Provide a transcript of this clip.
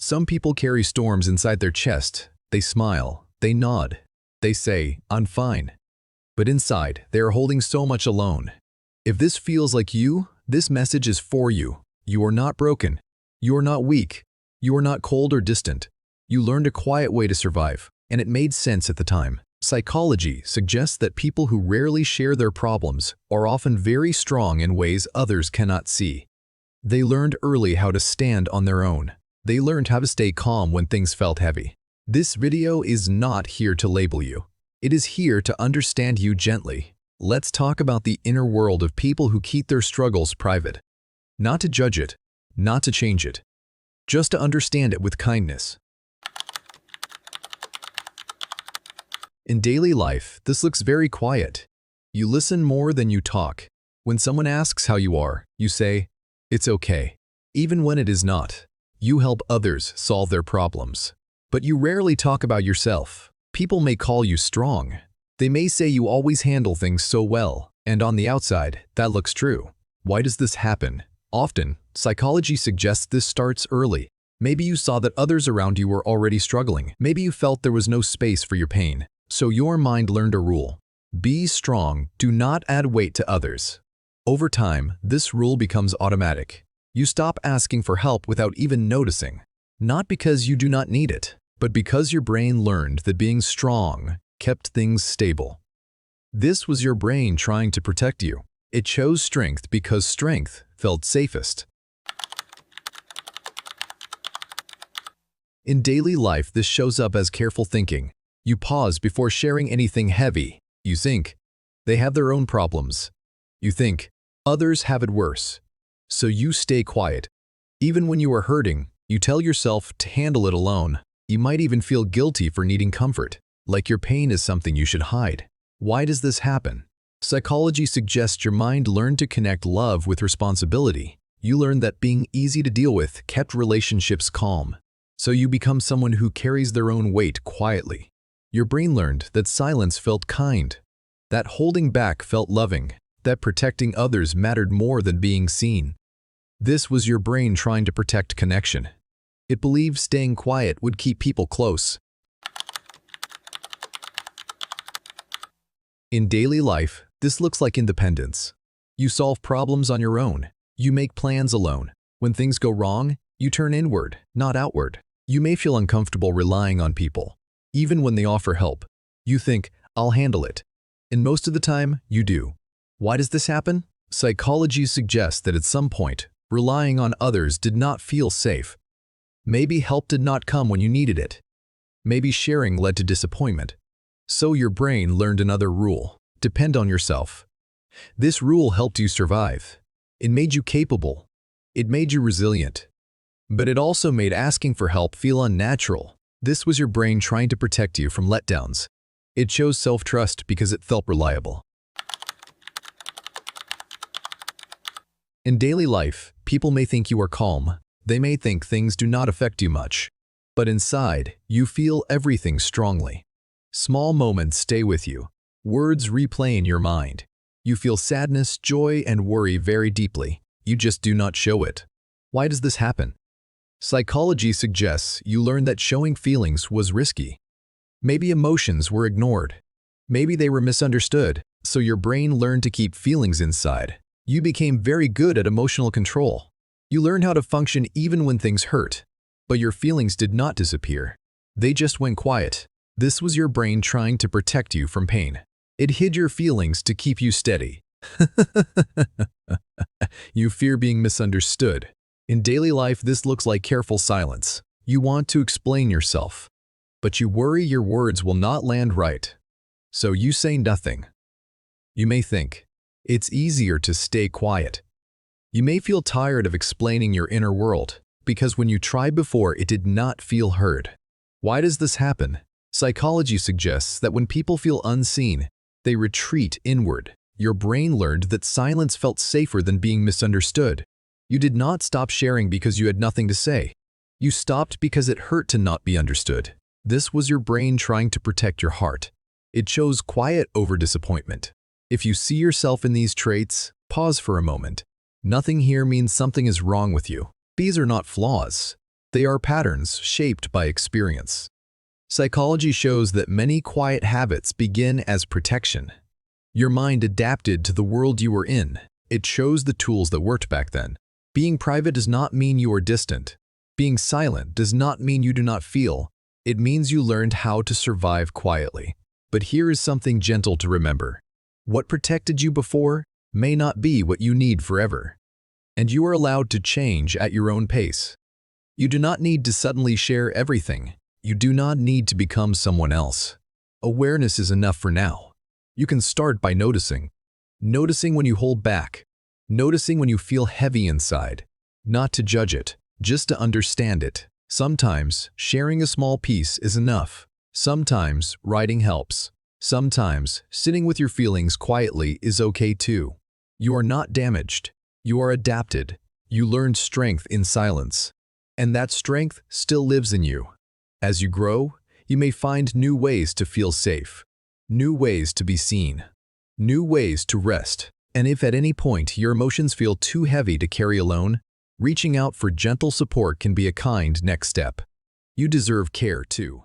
Some people carry storms inside their chest. They smile, they nod, they say, "I'm fine." But inside, they are holding so much alone. If this feels like you, this message is for you. You are not broken. You are not weak. You are not cold or distant. You learned a quiet way to survive, and it made sense at the time. Psychology suggests that people who rarely share their problems are often very strong in ways others cannot see. They learned early how to stand on their own. They learned how to stay calm when things felt heavy. This video is not here to label you. It is here to understand you gently. Let's talk about the inner world of people who keep their struggles private. Not to judge it, not to change it, just to understand it with kindness. In daily life, this looks very quiet. You listen more than you talk. When someone asks how you are, you say, "It's okay." Even when it is not, you help others solve their problems. But you rarely talk about yourself. People may call you strong. They may say you always handle things so well, and on the outside, that looks true. Why does this happen? Often, psychology suggests this starts early. Maybe you saw that others around you were already struggling. Maybe you felt there was no space for your pain. So your mind learned a rule. Be strong, do not add weight to others. Over time, this rule becomes automatic. You stop asking for help without even noticing. Not because you do not need it, but because your brain learned that being strong kept things stable. This was your brain trying to protect you. It chose strength because strength felt safest. In daily life, this shows up as careful thinking. You pause before sharing anything heavy. You think, they have their own problems. You think, others have it worse. So you stay quiet. Even when you are hurting, you tell yourself to handle it alone. You might even feel guilty for needing comfort, like your pain is something you should hide. Why does this happen? Psychology suggests your mind learned to connect love with responsibility. You learned that being easy to deal with kept relationships calm. So you become someone who carries their own weight quietly. Your brain learned that silence felt kind, that holding back felt loving, that protecting others mattered more than being seen. This was your brain trying to protect connection. It believed staying quiet would keep people close. In daily life, this looks like independence. You solve problems on your own. You make plans alone. When things go wrong, you turn inward, not outward. You may feel uncomfortable relying on people. Even when they offer help, you think, "I'll handle it." And most of the time, you do. Why does this happen? Psychology suggests that at some point, relying on others did not feel safe. Maybe help did not come when you needed it. Maybe sharing led to disappointment. So your brain learned another rule: depend on yourself. This rule helped you survive. It made you capable. It made you resilient. But it also made asking for help feel unnatural. This was your brain trying to protect you from letdowns. It chose self-trust because it felt reliable. In daily life, people may think you are calm. They may think things do not affect you much. But inside, you feel everything strongly. Small moments stay with you. Words replay in your mind. You feel sadness, joy, and worry very deeply. You just do not show it. Why does this happen? Psychology suggests you learned that showing feelings was risky. Maybe emotions were ignored. Maybe they were misunderstood, so your brain learned to keep feelings inside. You became very good at emotional control. You learned how to function even when things hurt. But your feelings did not disappear. They just went quiet. This was your brain trying to protect you from pain. It hid your feelings to keep you steady. You fear being misunderstood. In daily life, this looks like careful silence. You want to explain yourself, but you worry your words will not land right. So you say nothing. You may think, it's easier to stay quiet. You may feel tired of explaining your inner world, because when you tried before, it did not feel heard. Why does this happen? Psychology suggests that when people feel unseen, they retreat inward. Your brain learned that silence felt safer than being misunderstood. You did not stop sharing because you had nothing to say. You stopped because it hurt to not be understood. This was your brain trying to protect your heart. It chose quiet over disappointment. If you see yourself in these traits, pause for a moment. Nothing here means something is wrong with you. These are not flaws. They are patterns shaped by experience. Psychology shows that many quiet habits begin as protection. Your mind adapted to the world you were in. It chose the tools that worked back then. Being private does not mean you are distant. Being silent does not mean you do not feel. It means you learned how to survive quietly. But here is something gentle to remember. What protected you before may not be what you need forever. And you are allowed to change at your own pace. You do not need to suddenly share everything. You do not need to become someone else. Awareness is enough for now. You can start by noticing. Noticing when you hold back. Noticing when you feel heavy inside. Not to judge it, just to understand it. Sometimes sharing a small piece is enough. Sometimes writing helps. Sometimes sitting with your feelings quietly is okay too. You are not damaged. You are adapted. You learned strength in silence. And that strength still lives in you. As you grow, you may find new ways to feel safe, new ways to be seen, new ways to rest. And if at any point your emotions feel too heavy to carry alone, reaching out for gentle support can be a kind next step. You deserve care too.